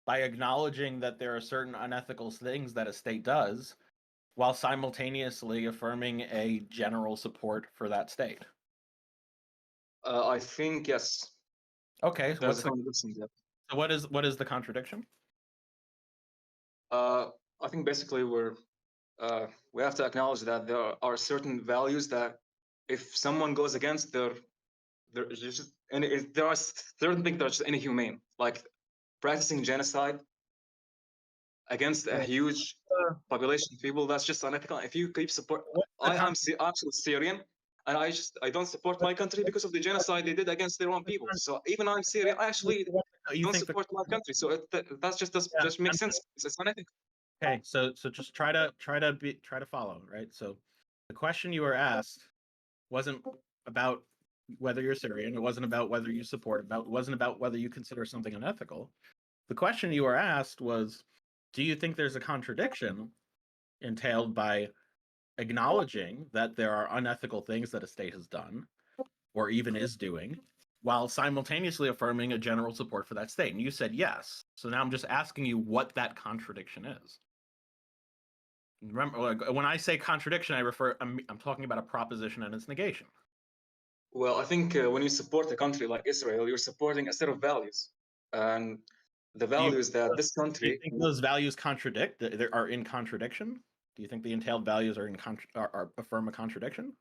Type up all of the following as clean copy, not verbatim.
by acknowledging that there are certain unethical things that a state does, while simultaneously affirming a general support for that state. I think yes. Okay, so There's a contradiction there. so what is the contradiction? I think basically we have to acknowledge that there are certain values that if someone goes against there are certain things that are just inhumane, like practicing genocide against a huge population of people. That's just unethical. If you keep support, I'm actually Syrian, and I don't support my country because of the genocide they did against their own people. So even I'm Syrian, I actually don't support my country. So that's just makes sense. It's unethical. Okay, so just try to follow, right? So the question you were asked wasn't about whether you're Syrian. It wasn't about whether you support. It wasn't about whether you consider something unethical. The question you were asked was, do you think there's a contradiction entailed by acknowledging that there are unethical things that a state has done or even is doing, while simultaneously affirming a general support for that state? And you said yes. So now I'm just asking you what that contradiction is. Remember, like, when I say contradiction, I'm talking about a proposition and its negation. Well, I think when you support a country like Israel, you're supporting a set of values, and the values that this Do you country. think those values contradict? They are in contradiction? Do you think the entailed values are are affirm a contradiction?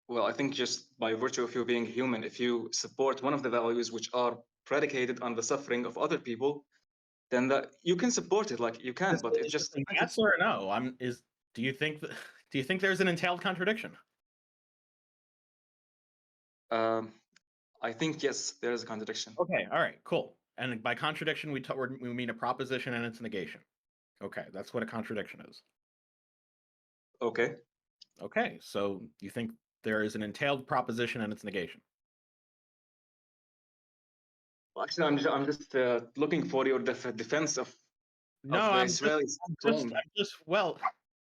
Well, I think just by virtue of you being human, if you support one of the values which are predicated on the suffering of other people, then that you can support it, like you can, but it's just yes or no. Do you think do you think there's an entailed contradiction? I think yes, there is a contradiction. Okay, all right, cool. And by contradiction, we mean a proposition and its negation. Okay, that's what a contradiction is. Okay. Okay, so you think there is an entailed proposition and its negation? Well, actually, I'm just looking for your defense of No, the Israelis claim. well,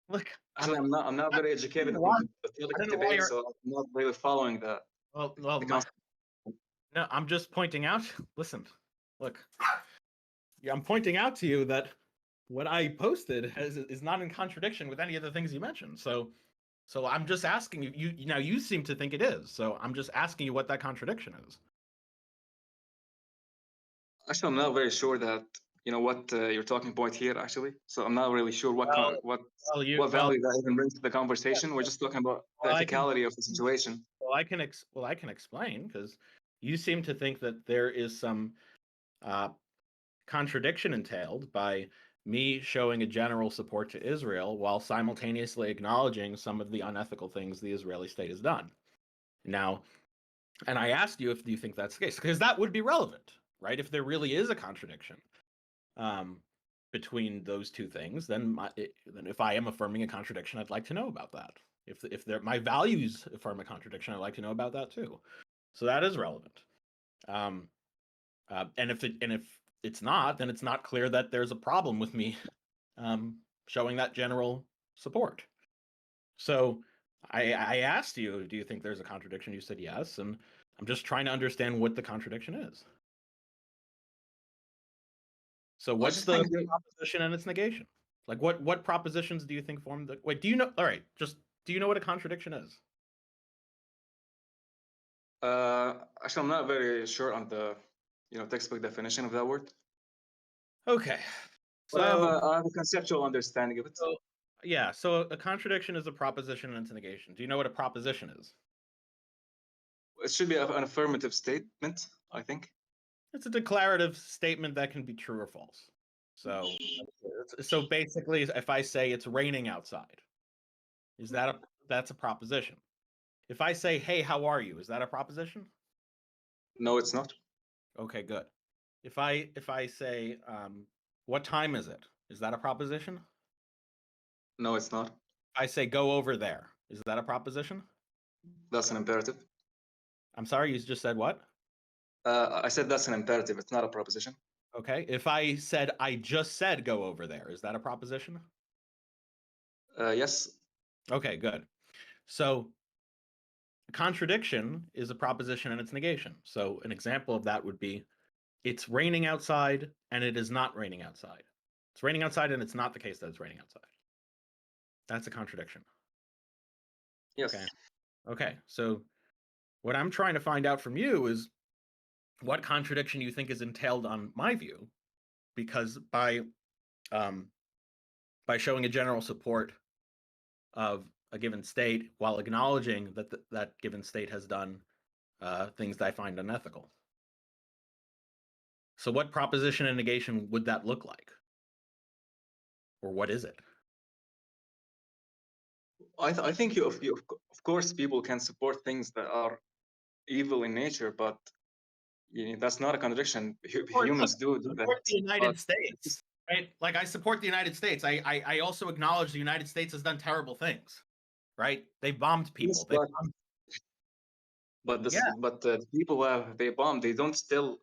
look. Actually, I'm not very educated in the political debate, so I'm not really following the concept. No, I'm just pointing out. Listen, look. Yeah, I'm pointing out to you that what I posted is not in contradiction with any of the things you mentioned. So I'm just asking you. You seem to think it is. So I'm just asking you what that contradiction is. Actually, I'm not very sure that what your talking point here. Actually, so I'm not really sure what value that even brings to the conversation. We're just talking about the ethicality of the situation. Well, I can explain, because you seem to think that there is some contradiction entailed by me showing a general support to Israel while simultaneously acknowledging some of the unethical things the Israeli state has done. Now, and I asked you if you think that's the case, because that would be relevant, right? If there really is a contradiction between those two things, then if I am affirming a contradiction, I'd like to know about that. If my values affirm a contradiction, I'd like to know about that too. So that is relevant. And if it's not, then it's not clear that there's a problem with me showing that general support. So I asked you, do you think there's a contradiction? You said yes, and I'm just trying to understand what the contradiction is. So what's the proposition and its negation? Like what propositions do you think form the? Wait, do you know? All right, just do you know what a contradiction is? Actually, I'm not very sure on the textbook definition of that word. Okay. But I have a conceptual understanding of it. So a contradiction is a proposition and its negation. Do you know what a proposition is? It should be an affirmative statement, I think. It's a declarative statement that can be true or false. So basically, if I say it's raining outside, that's a proposition. If I say, "Hey, how are you?" Is that a proposition? No, it's not. Okay, good. If I say, "What time is it?" Is that a proposition? No, it's not. If I say, "Go over there," is that a proposition? That's an imperative. I'm sorry, you just said what? I said that's an imperative. It's not a proposition. Okay. If I said, "I just said go over there," is that a proposition? Yes. Okay, good. So a contradiction is a proposition and its negation. So an example of that would be, it's raining outside and it is not raining outside. It's raining outside and it's not the case that it's raining outside. That's a contradiction. Yes. Okay. So what I'm trying to find out from you is what contradiction you think is entailed on my view, because by showing a general support of a given state while acknowledging that that given state has done things that I find unethical. So what proposition and negation would that look like? Or what is it? I think of course people can support things that are evil in nature, but that's not a contradiction. Humans do that. Support the United States, right? Like I support the United States. I also acknowledge the United States has done terrible things, right? They bombed people. Yes, but the people they bombed, they don't still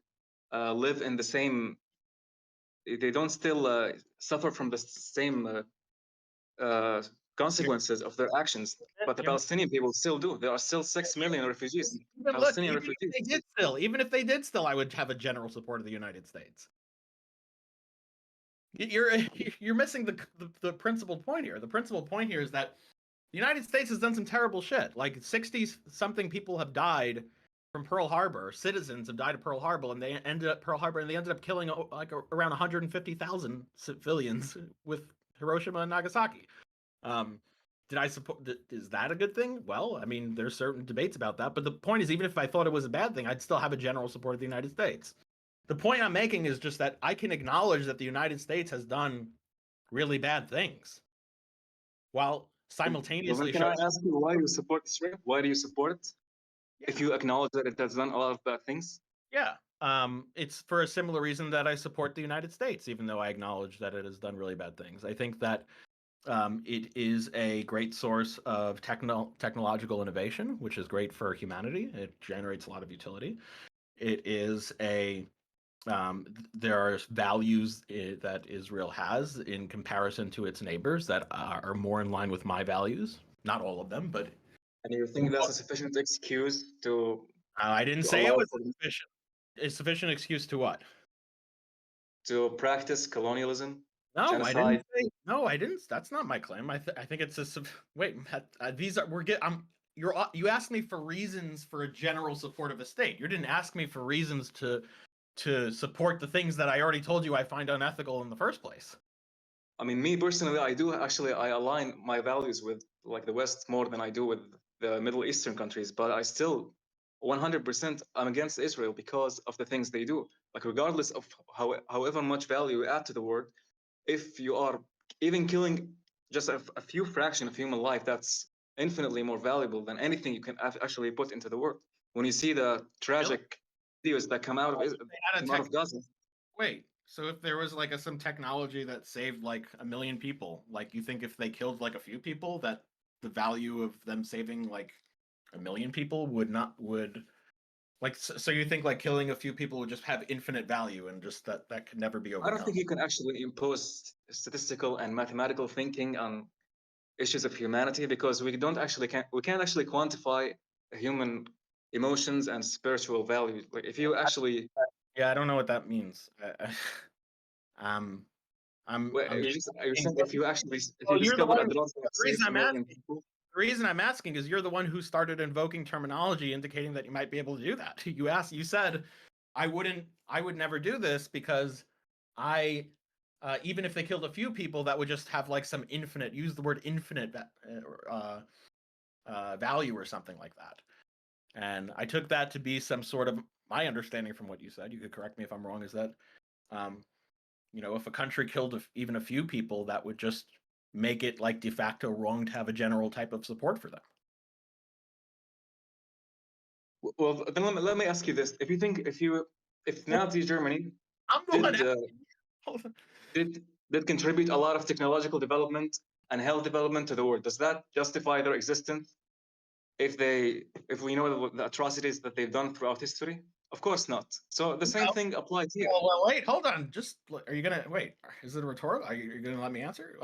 live in the same. They don't still suffer from the same consequences of their actions. But the Palestinian people still do. There are still 6 million refugees. Palestinian refugees. Even if they did still, I would have a general support of the United States. You're missing the principal point here. The principal point here is that the United States has done some terrible shit. Like 60-something people have died from Pearl Harbor. Citizens have died of Pearl Harbor, and they ended up killing like around 150,000 civilians with Hiroshima and Nagasaki. Did I support? Is that a good thing? Well, I mean, there's certain debates about that, but the point is, even if I thought it was a bad thing, I'd still have a general support of the United States. The point I'm making is just that I can acknowledge that the United States has done really bad things, while simultaneously. Can I ask you why you support Israel? Why do you support it? Yeah. If you acknowledge that it has done a lot of bad things? Yeah. It's for a similar reason that I support the United States, even though I acknowledge that it has done really bad things. I think that it is a great source of technological innovation, which is great for humanity. It generates a lot of utility. It is there are values that Israel has in comparison to its neighbors that are more in line with my values. Not all of them, but. And you think that's a sufficient excuse to? I didn't say it was sufficient. A sufficient excuse to what? To practice colonialism. No, genocide. I didn't say. No, I didn't. That's not my claim. I think it's a. Wait, these are you asked me for reasons for a general support of a state. You didn't ask me for reasons to support the things that I already told you I find unethical in the first place. I mean, me personally, I align my values with like the West more than I do with the Middle Eastern countries, but I still 100% I'm against Israel because of the things they do. Like regardless of however much value you add to the world, if you are even killing just a few fraction of human life, that's infinitely more valuable than anything you can actually put into the world. When you see the tragic videos that come out of Gaza. Wait, so if there was like some technology that saved like 1 million people, like you think if they killed like a few people, that the value of them saving like 1 million people would like, so you think like killing a few people would just have infinite value and just that could never be overcome? I don't think you can actually impose statistical and mathematical thinking on issues of humanity because we can't actually quantify human emotions and spiritual value. Like if you actually. Yeah, I don't know what that means. If you discover a drug that saves a million people. The reason I'm asking is you're the one who started invoking terminology indicating that you might be able to do that. You said, I would never do this because even if they killed a few people, that would just have like some infinite, use the word infinite value or something like that. And I took that to be some sort of, my understanding from what you said, you could correct me if I'm wrong, is that, if a country killed even a few people, that would just make it like de facto wrong to have a general type of support for them. Well, then let me ask you this: if Nazi Germany did contribute a lot of technological development and health development to the world, does that justify their existence? If we know the atrocities that they've done throughout history? Of course not. So the same thing applies here. Well, wait, hold on. Are you gonna wait? Is it a rhetorical? Are you gonna let me answer?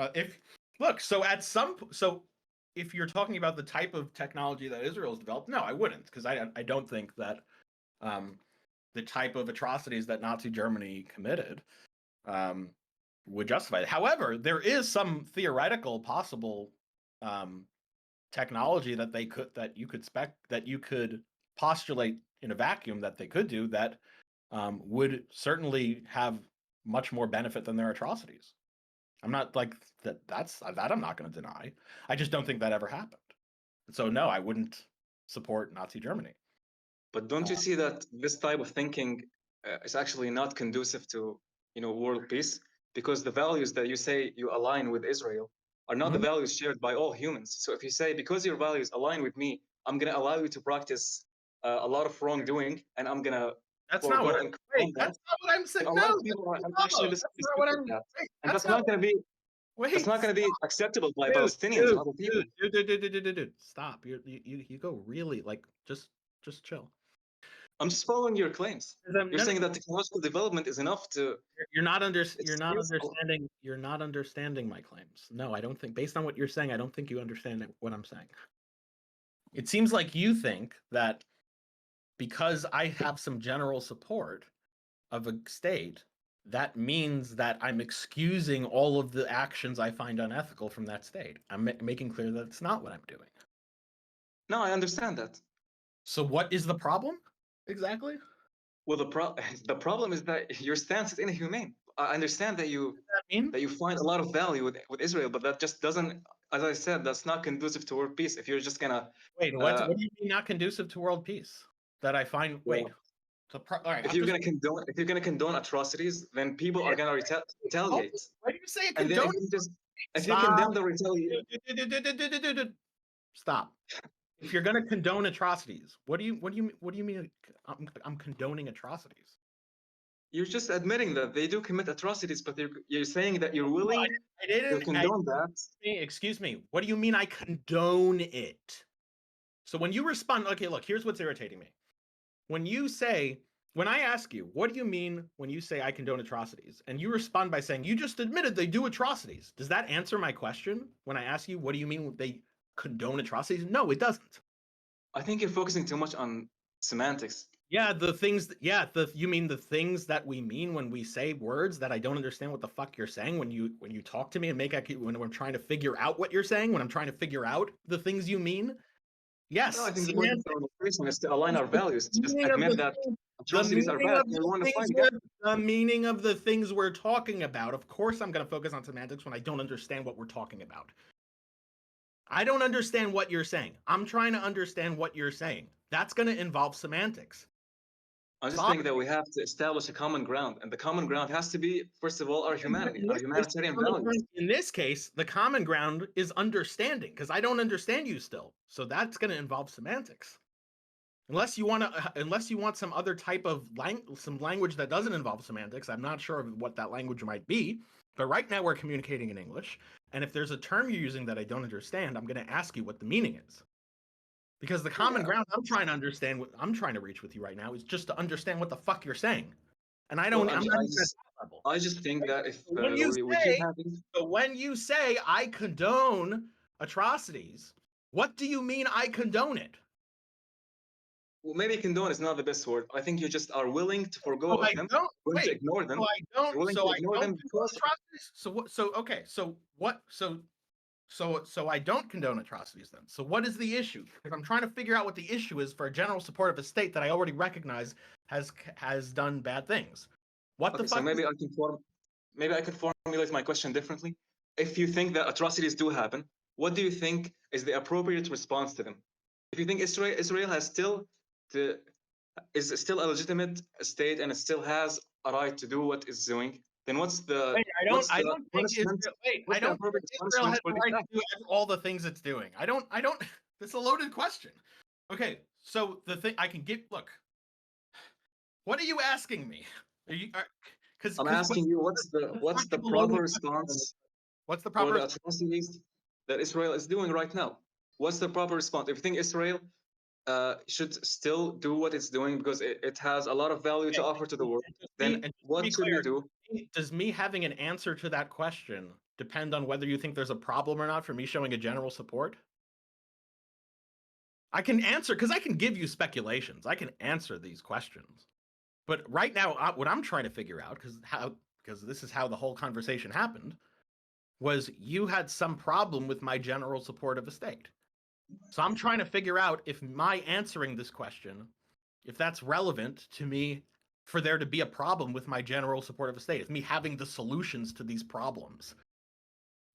So if you're talking about the type of technology that Israel's developed, no, I wouldn't, because I don't think that the type of atrocities that Nazi Germany committed would justify it. However, there is some theoretical possible technology that you could postulate in a vacuum that they could do that would certainly have much more benefit than their atrocities. I'm not like that. I'm not going to deny. I just don't think that ever happened. So no, I wouldn't support Nazi Germany. But don't you see that this type of thinking is actually not conducive to, world peace? Because the values that you say you align with Israel are not the values shared by all humans. So if you say, because your values align with me, I'm going to allow you to practice a lot of wrongdoing, and I'm going to That's not what that's not what I'm saying. a lot of people are actually disputing that. And that's not going to be Wait, not going to be acceptable by Palestinians and other people. Dude, stop. You go really like just chill. I'm just following your claims. You're saying that technological development is enough to. You're not understanding. You're not understanding my claims. No, I don't think. Based on what you're saying, I don't think you understand what I'm saying. It seems like you think that because I have some general support of a state, that means that I'm excusing all of the actions I find unethical from that state. I'm making clear that it's not what I'm doing. No, I understand that. So what is the problem exactly? Well, the problem is that your stance is inhumane. I understand that you find a lot of value with Israel, but that just doesn't, as I said, that's not conducive to world peace. If you're just gonna wait, what do you mean not conducive to world peace? That I find all right, if you're gonna condone atrocities, then people are gonna retaliate. Why do you say and condone? then if you condemn the retaliation, stop. If you're going to condone atrocities, what do you mean? I'm condoning atrocities. You're just admitting that they do commit atrocities, but you're saying that you're willing to condone that. Excuse me. What do you mean I condone it? So when you respond, okay, look, here's what's irritating me. When I ask you, what do you mean when you say I condone atrocities? And you respond by saying, you just admitted they do atrocities. Does that answer my question? When I ask you, what do you mean they condone atrocities? No, it doesn't. I think you're focusing too much on semantics. Yeah, you mean the things that we mean when we say words that I don't understand what the fuck you're saying when you talk to me and when we're trying to figure out what you're saying, when I'm trying to figure out the things you mean? Yes. No, I think the point of conversation is to align our values. It's just admit that atrocities are bad. The meaning of the things we're talking about. Of course, I'm going to focus on semantics when I don't understand what we're talking about. I don't understand what you're saying. I'm trying to understand what you're saying. That's going to involve semantics. I just think that we have to establish a common ground, and the common ground has to be, first of all, our humanity, our humanitarian values. In this case, the common ground is understanding, because I don't understand you still. So that's going to involve semantics. Unless you want some other type of language that doesn't involve semantics, I'm not sure of what that language might be. But right now we're communicating in English, and if there's a term you're using that I don't understand, I'm going to ask you what the meaning is. Because the common ground I'm trying to understand, what I'm trying to reach with you right now is just to understand what the fuck you're saying. And I don't. I just think that if when you say I condone atrocities, what do you mean I condone it? Well, maybe condone is not the best word. I think you just are willing to forego them, willing to ignore them. So I don't condone atrocities then. So what is the issue? Because I'm trying to figure out what the issue is for a general support of a state that I already recognize has done bad things. What the fuck? So maybe I can formulate my question differently. If you think that atrocities do happen, what do you think is the appropriate response to them? If you think Israel is still a legitimate state and it still has a right to do what it's doing, then what's the I don't think Israel has the right to do all the things it's doing. I don't. It's a loaded question. Okay, so the thing I can get. Look, what are you asking me? I'm asking you what's the proper response? What's the proper for the atrocities that Israel is doing right now? What's the proper response? If you think Israel should still do what it's doing because it has a lot of value to offer to the world, then what should we do? Does me having an answer to that question depend on whether you think there's a problem or not for me showing a general support? I can answer, because I can give you speculations. I can answer these questions. But right now, what I'm trying to figure out, because this is how the whole conversation happened, was you had some problem with my general support of a state. So I'm trying to figure out if my answering this question, if that's relevant to me for there to be a problem with my general support of a state, if me having the solutions to these problems.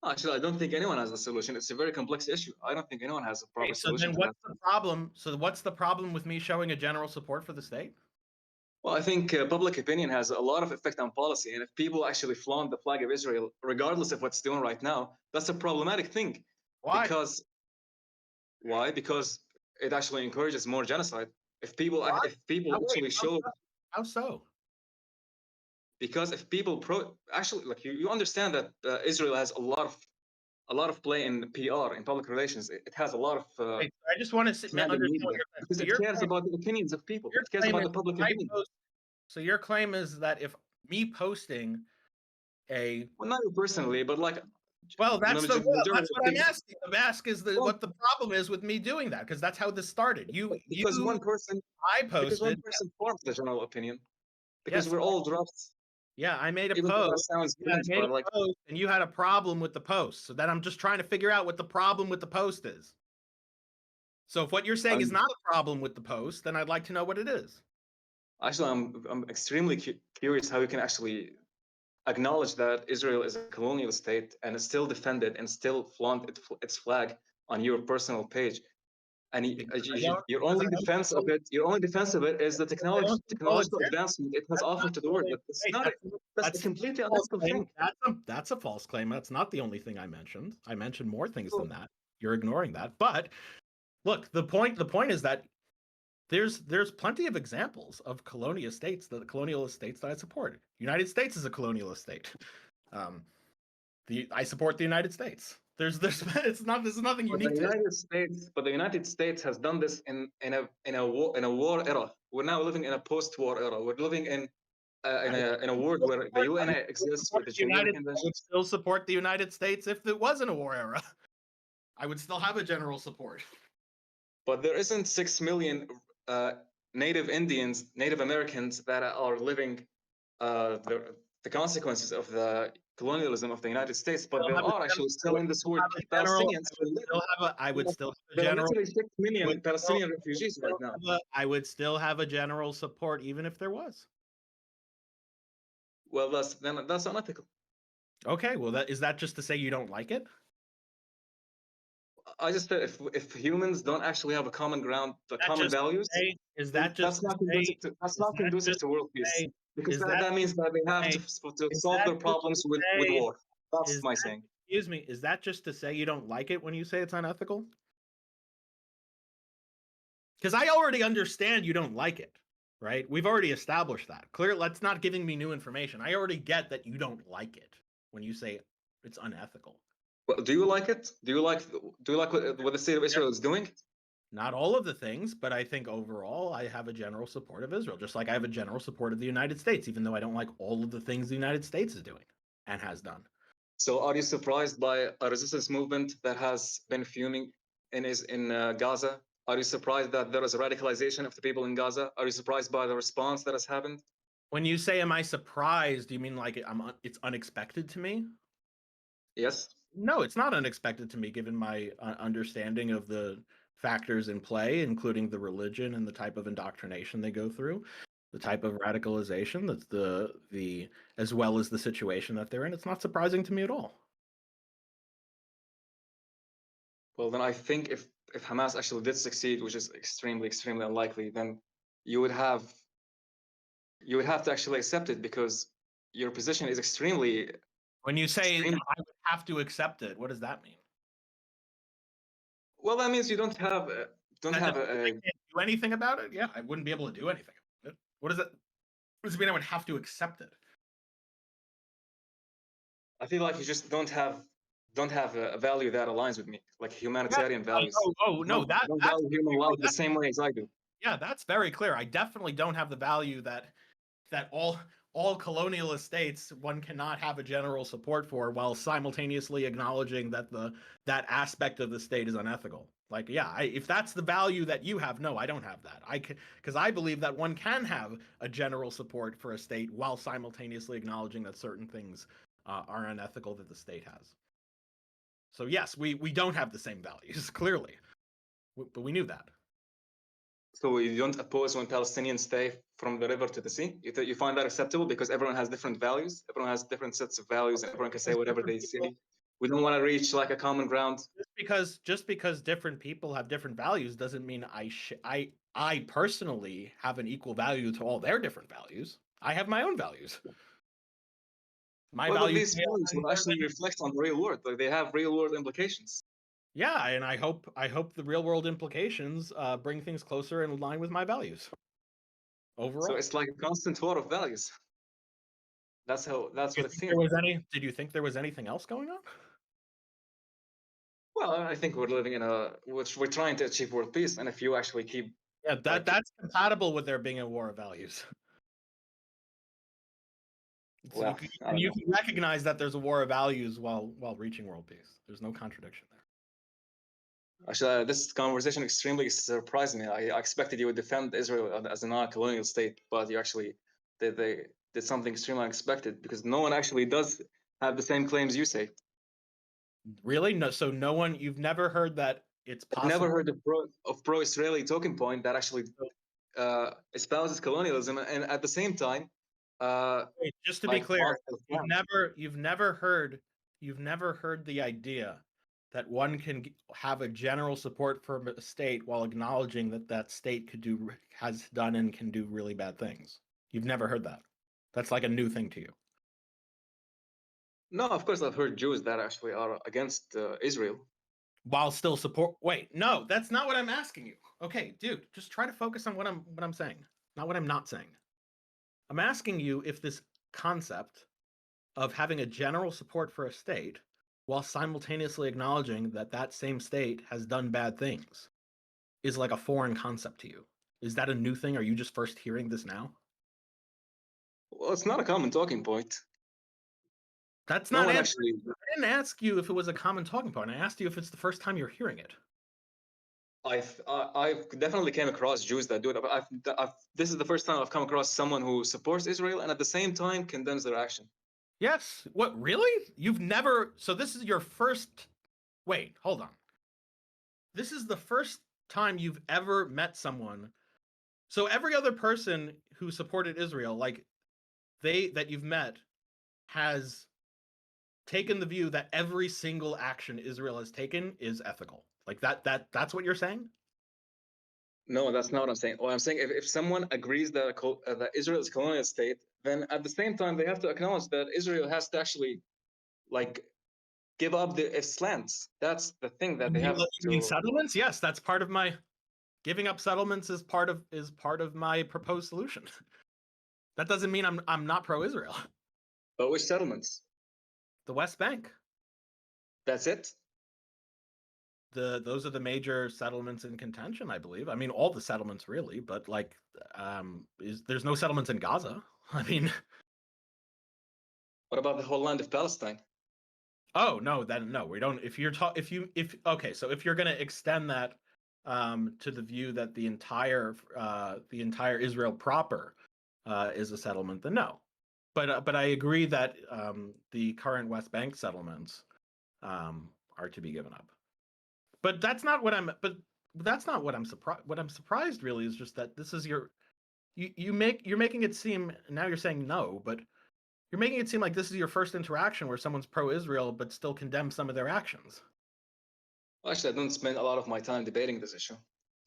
Actually, I don't think anyone has a solution. It's a very complex issue. I don't think anyone has a proper Okay, so solution then to that. what's the problem? So what's the problem with me showing a general support for the state? Well, I think public opinion has a lot of effect on policy. And if people actually flaunt the flag of Israel, regardless of what's doing right now, that's a problematic thing. Why? Because why? Because it actually encourages more genocide. If people actually show, How so? because if people actually, like, you understand that Israel has a lot of play in PR, in public relations. It has a lot of I just want to understand what because so it cares about the opinions of people. It cares about the public opinion. So your claim is that if me posting well, not you personally, but like, that's what I'm asking. The ask is what the problem is with me doing that, because that's how this started. Because one person forms the general opinion. Because yes, we're all drafts. Yeah, I made a Even post. That sounds post, and you had a problem with the post. So then I'm just trying to figure out what the problem with the post is. So if what you're saying is not a problem with the post, then I'd like to know what it is. Actually, I'm extremely curious how you can actually acknowledge that Israel is a colonial state and is still defended and still flaunt its flag on your personal page. And your only defense of it is the technological advancement it has offered to the world. That's a completely unethical thing. That's a false claim. That's not the only thing I mentioned. I mentioned more things than that. You're ignoring that. But look, the point is that there's plenty of examples of colonialist states that I support. United States is a colonialist state. I support the United States. There's this is nothing unique. But the United States has done this in a war era. We're now living in a post-war era. We're living in a world where the UN exists, where the Geneva Convention. I would still support the United States if it wasn't a war era. I would still have a general support. But there isn't 6 million Native Indians, Native Americans that are living the consequences of the colonialism of the United States, but there are actually still in this world Palestinians. I would still have a there general. There are literally 6 million Palestinian refugees right now. I would still have a general support, even if there was. Well, that's unethical. Okay, well, is that just to say you don't like it? I just said if humans don't actually have a common ground, the common values, that's not conducive to world peace. Because that means that they have to solve their problems with war. That's my saying. Excuse me, is that just to say you don't like it when you say it's unethical? Because I already understand you don't like it, right? We've already established that. That's not giving me new information. I already get that you don't like it when you say it's unethical. Well, do you like it? Do you like what the state of Israel is doing? Not all of the things, but I think overall I have a general support of Israel, just like I have a general support of the United States, even though I don't like all of the things the United States is doing and has done. So are you surprised by a resistance movement that has been fuming in Gaza? Are you surprised that there is a radicalization of the people in Gaza? Are you surprised by the response that has happened? When you say, am I surprised, do you mean like it's unexpected to me? Yes. No, it's not unexpected to me, given my understanding of the factors in play, including the religion and the type of indoctrination they go through, the type of radicalization, that's the as well as the situation that they're in. It's not surprising to me at all. Well, then I think if Hamas actually did succeed, which is extremely unlikely, then you would have to actually accept it, because your position is extremely. When you say I would have to accept it, what does that mean? Well, that means you don't have do anything about it. Yeah, I wouldn't be able to do anything about it. What does it mean I would have to accept it? I feel like you just don't have a value that aligns with me, like humanitarian values. No, that's value human life the same way as I do. Yeah, that's very clear. I definitely don't have the value that all colonialist states one cannot have a general support for, while simultaneously acknowledging that that aspect of the state is unethical. Like, yeah, if that's the value that you have, no, I don't have that. Because I believe that one can have a general support for a state while simultaneously acknowledging that certain things are unethical that the state has. So yes, we don't have the same values, clearly, but we knew that. So you don't oppose when Palestinians stay from the river to the sea? You find that acceptable because everyone has different values? Everyone has different sets of values and everyone can say whatever they see? We don't want to reach like a common ground? Just because different people have different values doesn't mean I personally have an equal value to all their different values. I have my own values. My But values these values will actually reflect on the real world. Like they have real world implications. Yeah, and I hope the real world implications bring things closer in line with my values overall. So it's like a constant war of values. That's what it seems. Did you think there was anything else going on? Well, I think we're living in which we're trying to achieve world peace, and if you actually keep That's compatible with there being a war of values. So well, you can recognize that there's a war of values while reaching world peace. There's no contradiction there. Actually, this conversation extremely surprised me. I expected you would defend Israel as a non-colonial state, but you actually they did something extremely unexpected because no one actually does have the same claims you say. Really? No. So no one. You've never heard that it's I've possible. never heard of pro-Israeli talking point that actually espouses colonialism, and at the same time, Wait, just to be like clear, you've never heard the idea that one can have a general support for a state while acknowledging that that state has done and can do really bad things. You've never heard that. That's like a new thing to you. No, of course I've heard Jews that actually are against Israel. While still support. Wait, no, that's not what I'm asking you. Okay, dude, just try to focus on what I'm saying, not what I'm not saying. I'm asking you if this concept of having a general support for a state while simultaneously acknowledging that that same state has done bad things is like a foreign concept to you. Is that a new thing? Are you just first hearing this now? Well, it's not a common talking point. That's No not one answering. actually. I didn't ask you if it was a common talking point. I asked you if it's the first time you're hearing it. I've definitely came across Jews that do it. But this is the first time I've come across someone who supports Israel and at the same time condemns their action. Yes. What, really? You've never. So this is your first. Wait, hold on. This is the first time you've ever met someone. So every other person who supported Israel, like that you've met, has taken the view that every single action Israel has taken is ethical. Like that's what you're saying? No, that's not what I'm saying. What I'm saying, if someone agrees that Israel is a colonial state, then at the same time they have to acknowledge that Israel has to actually like give up its lands. That's the thing that they have You mean to. settlements? Yes, that's part of my giving up settlements is part of my proposed solution. That doesn't mean I'm not pro-Israel. But which settlements? The West Bank. That's it. Those are the major settlements in contention, I believe. I mean, all the settlements really, but like, there's no settlements in Gaza. I mean, What about the whole land of Palestine? oh no, then no, we don't. If you're okay, so if you're going to extend that to the view that the entire Israel proper is a settlement, then no. But I agree that the current West Bank settlements are to be given up. But that's not what I'm. But that's not what I'm surprised. What I'm surprised really is just that this is you're making it seem now you're saying no, but you're making it seem like this is your first interaction where someone's pro-Israel but still condemns some of their actions. Well, actually, I don't spend a lot of my time debating this issue.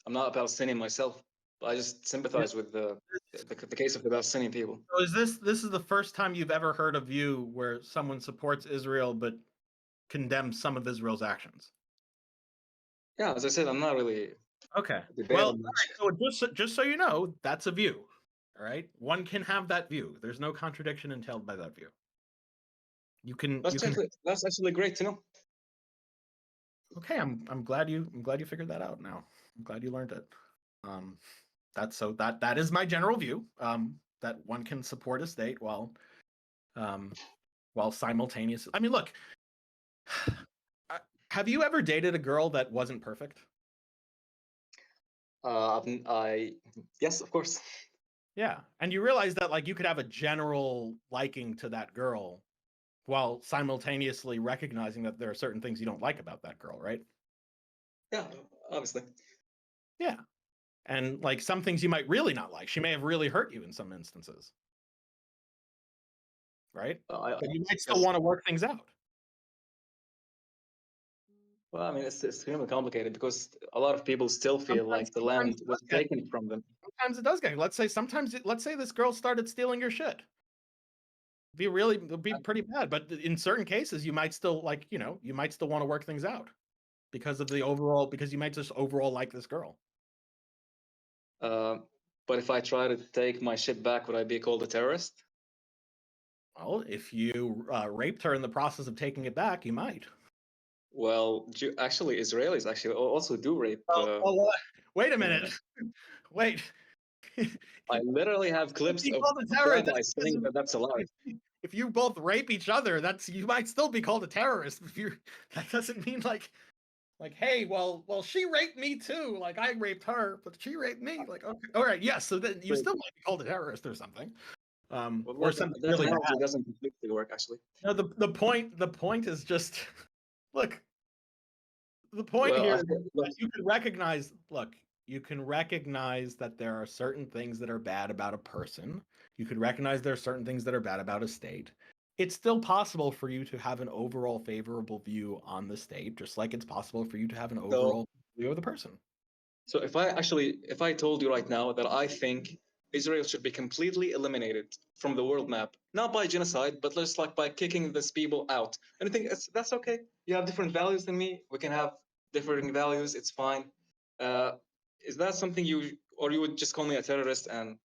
I'm not a Palestinian myself, but I just sympathize with the case of the Palestinian people. So this is the first time you've ever heard a view where someone supports Israel but condemns some of Israel's actions? Yeah, as I said, I'm not really Okay. Well, debating. all right, so just so you know, that's a view. All right, one can have that view. There's no contradiction entailed by that view. You can. That's actually great to know. Okay, I'm glad you figured that out now. I'm glad you learned it. That is my general view. That one can support a state while simultaneously. I mean, look. Have you ever dated a girl that wasn't perfect? Yes, of course. Yeah, and you realize that like you could have a general liking to that girl while simultaneously recognizing that there are certain things you don't like about that girl, right? Yeah, obviously. Yeah. And like some things you might really not like. She may have really hurt you in some instances. Right? But you might still guess. want to work things out. Well, I mean, it's extremely complicated because a lot of people still feel like the land Sometimes it was does get, taken from them. sometimes it does get. Let's say this girl started stealing your shit. It'd be pretty bad. But in certain cases, you might still like, you might still want to work things out because you might just overall like this girl. But if I try to take my shit back, would I be called a terrorist? Well, if you raped her in the process of taking it back, you might. Well, actually, Israelis actually also do rape. Wait a minute. Wait. I literally have clips Be of called a terrorist rabbis saying that that's allowed. if you both rape each other, you might still be called a terrorist. That doesn't mean like hey, well she raped me too. Like I raped her, but she raped me. Like okay, all right, yes. So then you still might be called a terrorist or something, Well, or something that really analogy bad. doesn't completely work, actually. No, the point is just look. The point Well, here is that you can recognize. Look, you can recognize that there are certain things that are bad about a person. You could recognize there are certain things that are bad about a state. It's still possible for you to have an overall favorable view on the state, just like it's possible for you to have an overall view of the person. So if I told you right now that I think Israel should be completely eliminated from the world map, not by genocide, but just like by kicking these people out, and I think that's okay. You have different values than me. We can have differing values. It's fine. Uh, is that something or you would just call me a terrorist and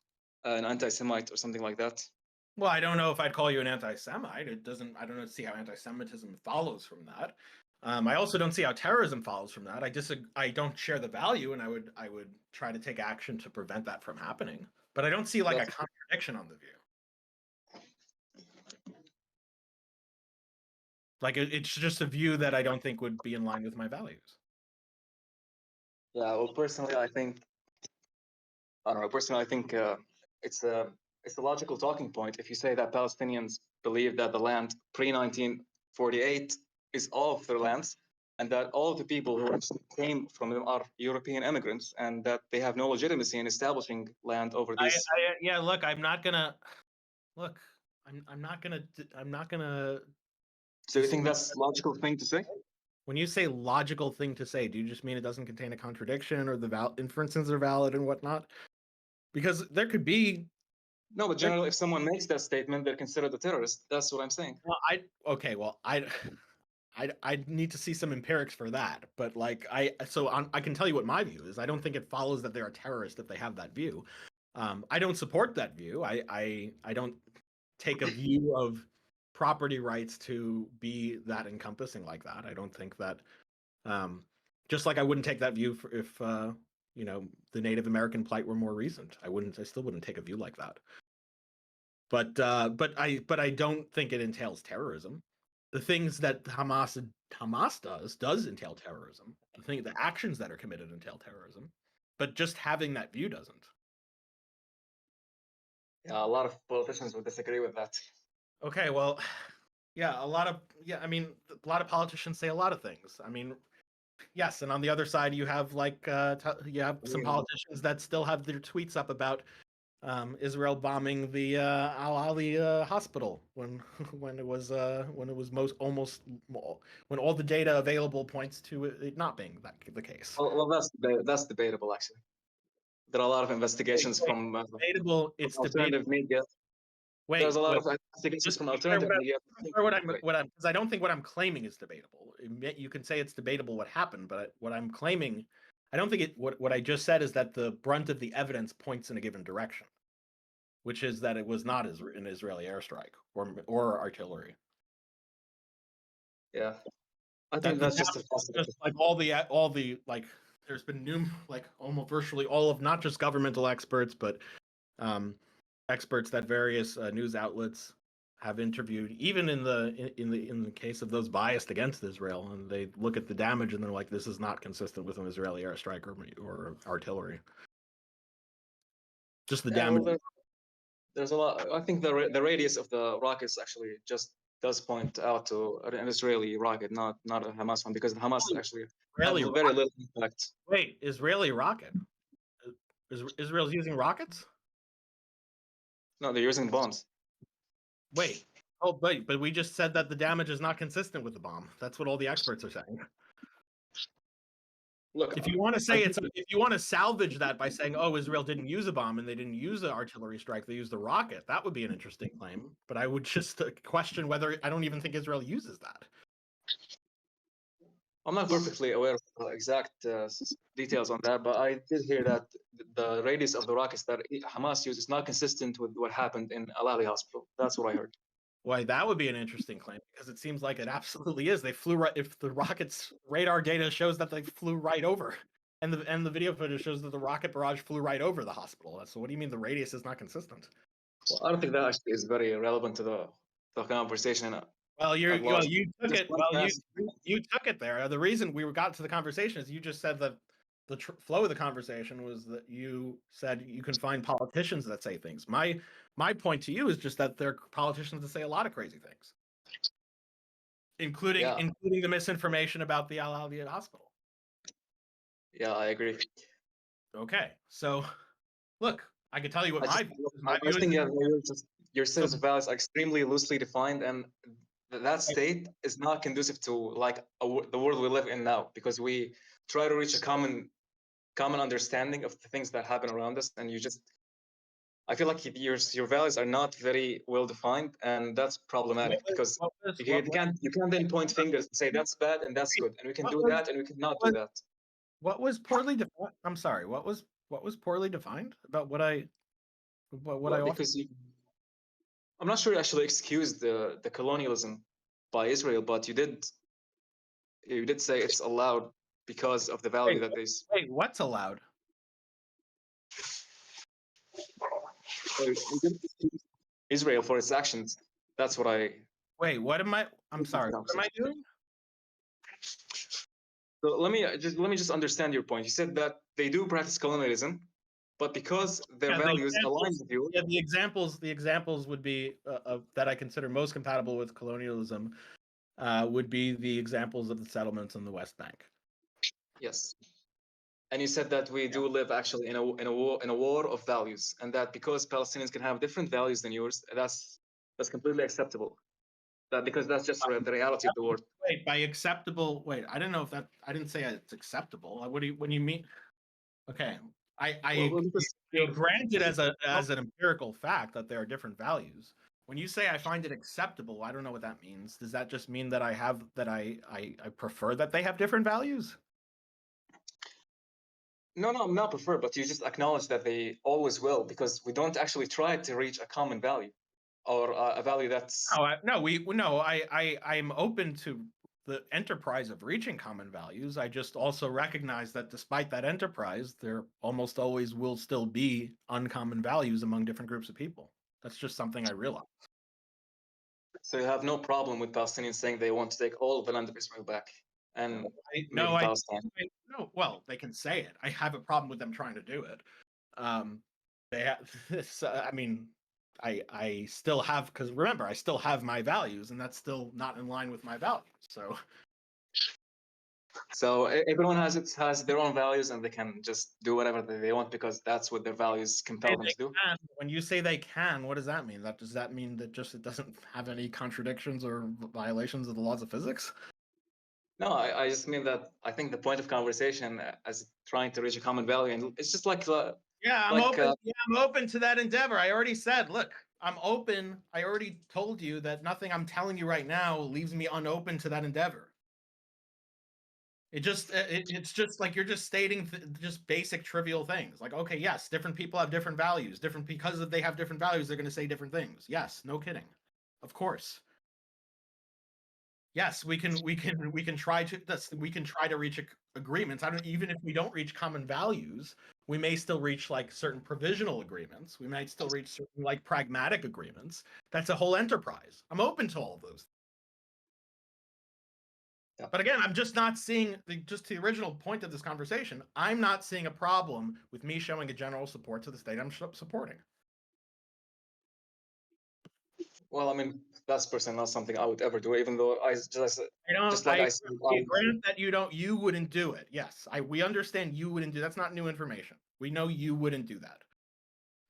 an anti-Semite or something like that? Well, I don't know if I'd call you an anti-Semite. I don't see how anti-Semitism follows from that. I also don't see how terrorism follows from that. I don't share the value, and I would try to take action to prevent that from happening. But I don't see like a contradiction on the view. Like it's just a view that I don't think would be in line with my values. Yeah. Well, personally, I think I don't know. Personally, I think it's a logical talking point if you say that Palestinians believe that the land pre 1948 is all of their lands, and that all of the people who actually came from them are European immigrants, and that they have no legitimacy in establishing land over these. Yeah. Look, I'm not gonna. Look, I'm not gonna. I'm not gonna. So you think that's logical thing to say? When you say logical thing to say, do you just mean it doesn't contain a contradiction or the inferences are valid and whatnot? Because there could be. No, but generally, if someone makes that statement, they're considered a terrorist. That's what I'm saying. Well, I need to see some empirics for that. But like I can tell you what my view is. I don't think it follows that they're a terrorist if they have that view. I don't support that view. I don't take a view of property rights to be that encompassing like that. I don't think that. Just like I wouldn't take that view if the Native American plight were more recent. I still wouldn't take a view like that. But I don't think it entails terrorism. The things that Hamas does entail terrorism. The actions that are committed entail terrorism. But just having that view doesn't. Yeah, a lot of politicians would disagree with that. Okay, well, yeah, I mean, a lot of politicians say a lot of things. I mean, yes, and on the other side, you have you have some politicians that still have their tweets up about Israel bombing the Al Ali hospital when when it was when all the data available points to it not being the case. Well, that's debatable, actually. There are a lot of investigations from alternative media. There's a lot of investigations from alternative media. Because I don't think what I'm claiming is debatable. You can say it's debatable what happened, but what I'm claiming, I don't think it. What I just said is that the brunt of the evidence points in a given direction, which is that it was not an Israeli airstrike or artillery. Yeah, I think that's just like all the like. There's been almost virtually all of not just governmental experts, but experts that various news outlets have interviewed, even in the case of those biased against Israel, and they look at the damage and they're like, this is not consistent with an Israeli airstrike or artillery. Just the damage. Well, there's a lot. I think the radius of the rockets actually just does point out to an Israeli rocket, not a Hamas one, because the Hamas actually have Israeli very little impact. Wait, Israeli rocket? Israel's using rockets? No, they're using bombs. Wait. Oh, but we just said that the damage is not consistent with the bomb. That's what all the experts are saying. Look, if you want to say if you want to salvage that by saying, oh, Israel didn't use a bomb and they didn't use an artillery strike, they used a rocket, that would be an interesting claim. But I would just question whether, I don't even think Israel uses that. I'm not perfectly aware of the exact details on that, but I did hear that the radius of the rockets that Hamas used is not consistent with what happened in Al Ahli Hospital. That's what I heard. Why, that would be an interesting claim, because it seems like it absolutely is. They flew right, if the rocket's radar data shows that they flew right over, and the video footage shows that the rocket barrage flew right over the hospital. So what do you mean the radius is not consistent? Well, I don't think that actually is very relevant to the conversation. Well, you took it. Well, you took it there. The reason we got to the conversation is you just said that the flow of the conversation was that you said you can find politicians that say things. My point to you is just that there are politicians that say a lot of crazy things, including the misinformation about the Al Ahli hospital. Yeah, I agree. Okay, so look, I can tell you what my view is. Your set of values are extremely loosely defined, and that state is not conducive to like the world we live in now, because we try to reach a common understanding of the things that happen around us, and I feel like your values are not very well defined, and that's problematic, because you can't then point fingers and say that's bad and that's good, and we can do that and we cannot do that. What was poorly defined? I'm sorry. What was poorly defined about what I because I'm not sure you actually excused the colonialism by Israel, but you did say it's allowed because of the value that they. Wait, what's allowed? Israel for its actions. That's what I. Wait, what am I? I'm sorry. What am I doing? So let me just understand your point. You said that they do practice colonialism, but because their values align with you. Yeah, the examples would be that I consider most compatible with colonialism would be the examples of the settlements in the West Bank. Yes. And you said that we do live actually in a war of values, and that because Palestinians can have different values than yours, that's completely acceptable. That because that's just the reality of the world. Wait, by acceptable, wait, I didn't know if that, I didn't say it's acceptable. What do you mean? Okay, I grant it as an empirical fact that there are different values. When you say I find it acceptable, I don't know what that means. Does that just mean that I prefer that they have different values? No, not prefer, but you just acknowledge that they always will, because we don't actually try to reach a common value or a value that's. I'm open to the enterprise of reaching common values. I just also recognize that despite that enterprise, there almost always will still be uncommon values among different groups of people. That's just something I realize. So you have no problem with Palestinians saying they want to take all of the land of Israel back? And well, they can say it. I have a problem with them trying to do it. They have this. I mean, I still have, because remember, I still have my values, and that's still not in line with my values. So everyone has their own values, and they can just do whatever they want because that's what their values compel them to do. When you say they can, what does that mean? Does that mean that just it doesn't have any contradictions or violations of the laws of physics? No, I just mean that I think the point of conversation as trying to reach a common value, and it's just like I'm open to that endeavor. I already said, look, I'm open. I already told you that nothing I'm telling you right now leaves me unopen to that endeavor. It's just like you're just stating just basic trivial things. Like, okay, yes, different people have different values. Because they have different values, they're going to say different things. Yes, no kidding. Of course. Yes, we can try to reach agreements. Even if we don't reach common values, we may still reach like certain provisional agreements. We might still reach certain like pragmatic agreements. That's a whole enterprise. I'm open to all of those. Yeah. But again, I'm just not seeing just the original point of this conversation. I'm not seeing a problem with me showing a general support to the state I'm supporting. Well, I mean, that's personally not something I would ever do, even though I grant that you wouldn't do it. Yes, we understand you wouldn't do. That's not new information. We know you wouldn't do that.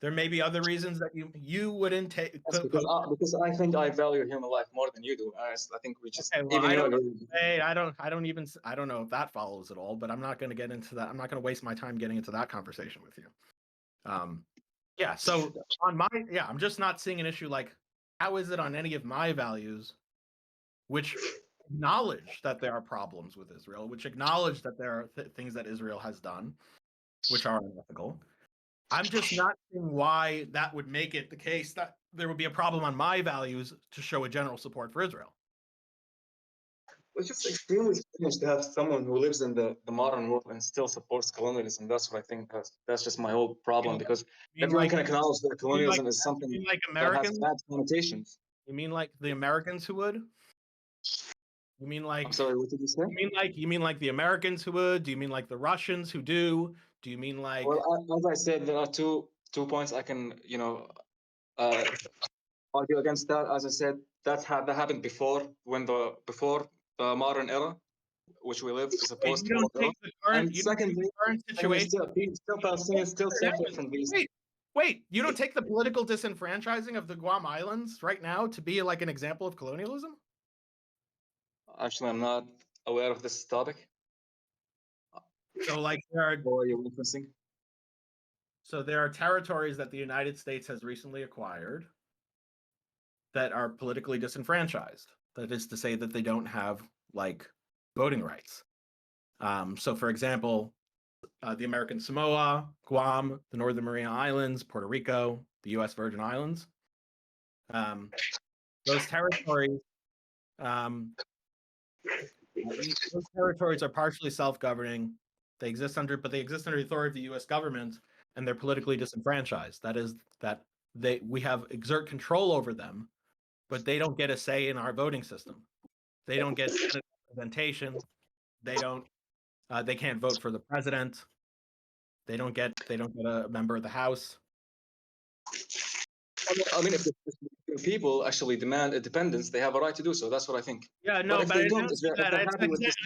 There may be other reasons that you wouldn't take. Because I think I value human life more than you do. I think we just Okay, well, even I you don't, agree. hey, I don't know if that follows at all. But I'm not going to get into that. I'm not going to waste my time getting into that conversation with you. Yeah. So I'm just not seeing an issue like how is it on any of my values, which acknowledge that there are problems with Israel, which acknowledge that there are things that Israel has done, which are unethical. I'm just not seeing why that would make it the case that there would be a problem on my values to show a general support for Israel. It's just extremely strange to have someone who lives in the modern world and still supports colonialism. That's what I think. That's just my whole problem, because everyone can acknowledge that colonialism is something that has bad connotations. You mean like the Americans who would? You mean like? I'm sorry, what did you say? You mean like the Americans who would? Do you mean like the Russians who do? Do you mean like? Well, as I said, there are two points I can argue against that. As I said, that happened before before the modern era, which we live is a post-war era. And secondly, current situation. Palestinians still suffer from these. Wait, you don't take the political disenfranchising of the Guam Islands right now to be like an example of colonialism? Actually, I'm not aware of this topic. So like there are referencing? So there are territories that the United States has recently acquired that are politically disenfranchised. That is to say that they don't have like voting rights. So for example, the American Samoa, Guam, the Northern Mariana Islands, Puerto Rico, the U.S. Virgin Islands. Those territories are partially self-governing. They exist under the authority of the U.S. government, and they're politically disenfranchised. That is, that we have exert control over them, but they don't get a say in our voting system. They don't get representation. They can't vote for the president. They don't get a member of the House. I mean, if the people actually demand independence, they have a right to do so. That's what I think. Yeah, no, but I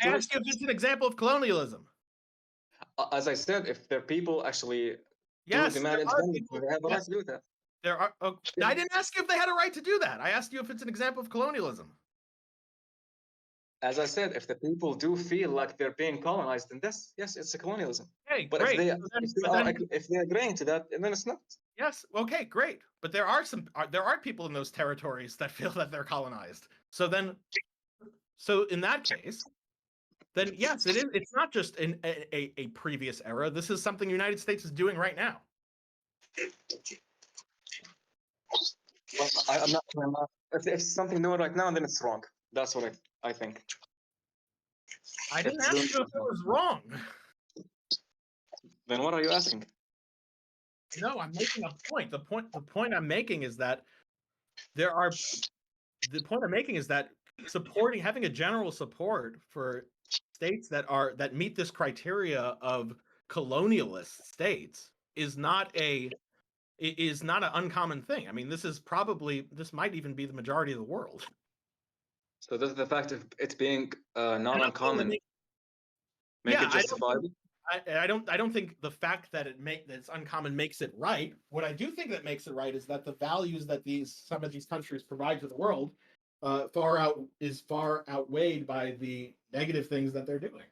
asked you if it's an example of colonialism. As I said, if their people actually do demand independence, they have a right to do that. I didn't ask you if they had a right to do that. I asked you if it's an example of colonialism. As I said, if the people do feel like they're being colonized, then yes, it's a colonialism. Okay, but great. if they're agreeing to that, then it's not. Yes, okay, great. But there are people in those territories that feel that they're colonized. So in that case, then yes, it is. It's not just in a previous era. This is something the United States is doing right now. Well, I'm not. If it's something new right now, then it's wrong. That's what I think. I didn't ask you if it was wrong. Then what are you asking? No, I'm making a point. The point I'm making is that having a general support for states that meet this criteria of colonialist states is not an uncommon thing. I mean, this might even be the majority of the world. So does the fact of it being not uncommon make it justifiable? I don't think the fact that it's uncommon makes it right. What I do think that makes it right is that the values that some of these countries provide to the world far outweighed by the negative things that they're doing.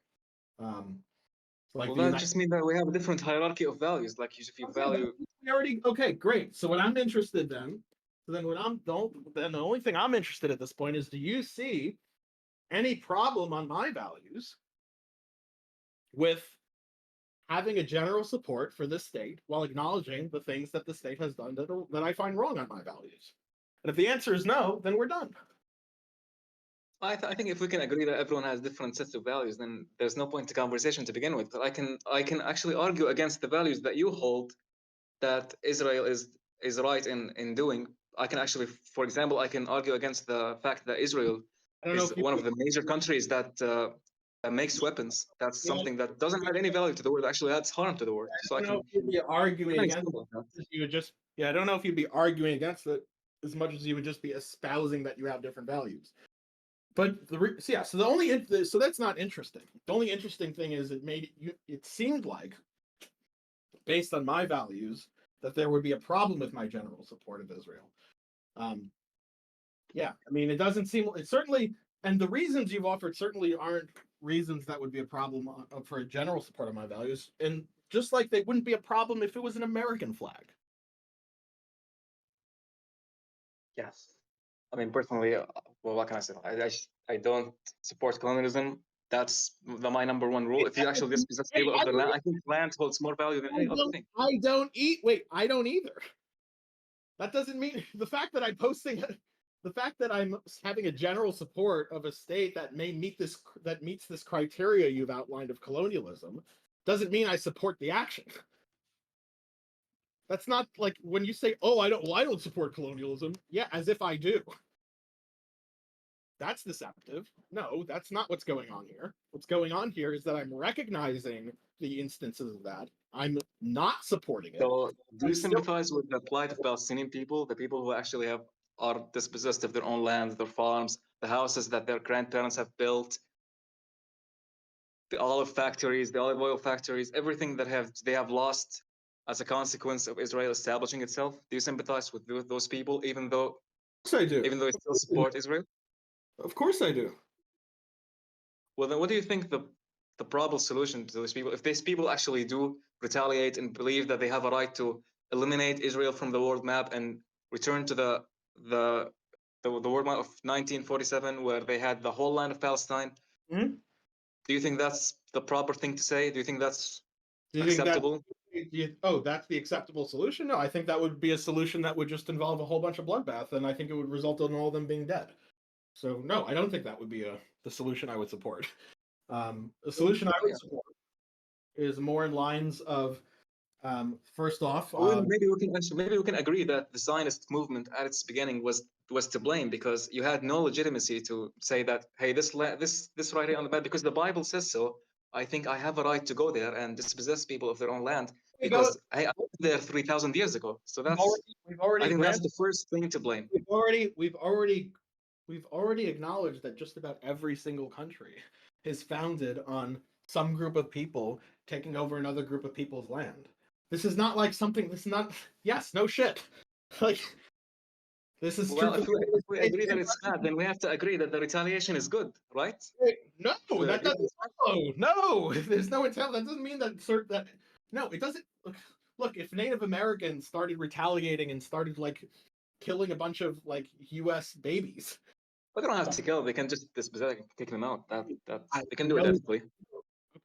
That just means that we have a different hierarchy of values. Like if you value, okay, great. So what I'm interested then, the only thing I'm interested at this point is, do you see any problem on my values with having a general support for this state while acknowledging the things that the state has done that I find wrong on my values? And if the answer is no, then we're done. I think if we can agree that everyone has different sets of values, then there's no point to conversation to begin with. But I can actually argue against the values that you hold that Israel is right in doing. I can actually, for example, I can argue against the fact that Israel I don't know is if you. one of the major countries that makes weapons. That's Yeah, something that doesn't add any value to the world. Actually, adds harm to the world. So I I don't know can if you'd be arguing an against example of that. it. You would just. Yeah, I don't know if you'd be arguing against it as much as you would just be espousing that you have different values. But so the only so that's not interesting. The only interesting thing is it made you. It seemed like, based on my values, that there would be a problem with my general support of Israel. Um, yeah, I mean, it doesn't seem. It certainly, and the reasons you've offered certainly aren't reasons that would be a problem for a general support of my values. And just like they wouldn't be a problem if it was an American flag. Yes. I mean, personally, well, what can I say? I don't support colonialism. That's my number one rule. If you actually dispossess Hey, people of their land, I think land holds more value than any other thing. I don't eat. Wait, I don't either. That doesn't mean the fact that I'm posting, the fact that I'm having a general support of a state that meets this criteria you've outlined of colonialism, doesn't mean I support the action. That's not like when you say, "Oh, I don't support colonialism." Yeah, as if I do. That's deceptive. No, that's not what's going on here. What's going on here is that I'm recognizing the instances of that. I'm not supporting it. So, do I'm you still. sympathize with the plight of Palestinian people, the people who actually are dispossessed of their own lands, their farms, the houses that their grandparents have built, the olive factories, the olive oil factories, everything that they have lost as a consequence of Israel establishing itself? Do you sympathize with those people, even though Of course I do. you still support Israel? Of course I do. Well, then what do you think the probable solution to those people, if these people actually do retaliate and believe that they have a right to eliminate Israel from the world map and return to the the world map of 1947, where they had the whole land of Palestine? Mm-hmm. Do you think that's the proper thing to say? Do you think that's Do you think that? acceptable? Oh, that's the acceptable solution? No, I think that would be a solution that would just involve a whole bunch of bloodbath, and I think it would result in all of them being dead. So no, I don't think that would be the solution I would support. The solution I would support is more in lines of first off, Well, maybe we can agree that the Zionist movement at its beginning was to blame, because you had no legitimacy to say that, hey, this right here on the map, because the Bible says so. I think I have a right to go there and dispossess people of their own land we go. because, hey, I was there 3,000 years ago. So We've I already think that's granted. the first thing to blame. We've already acknowledged that just about every single country is founded on some group of people taking over another group of people's land. This is not like something. This is not. Yes, no shit. Like this is Well, true. if we agree that it's bad, then we have to agree that the retaliation is good, right? No, We that agree doesn't. No, there's no intent. That doesn't mean that. No, it doesn't. Look, if Native Americans started retaliating and started like killing a bunch of like U.S. babies, But they don't have to kill. They can just dispossess, kick them out. They can do it know. ethically.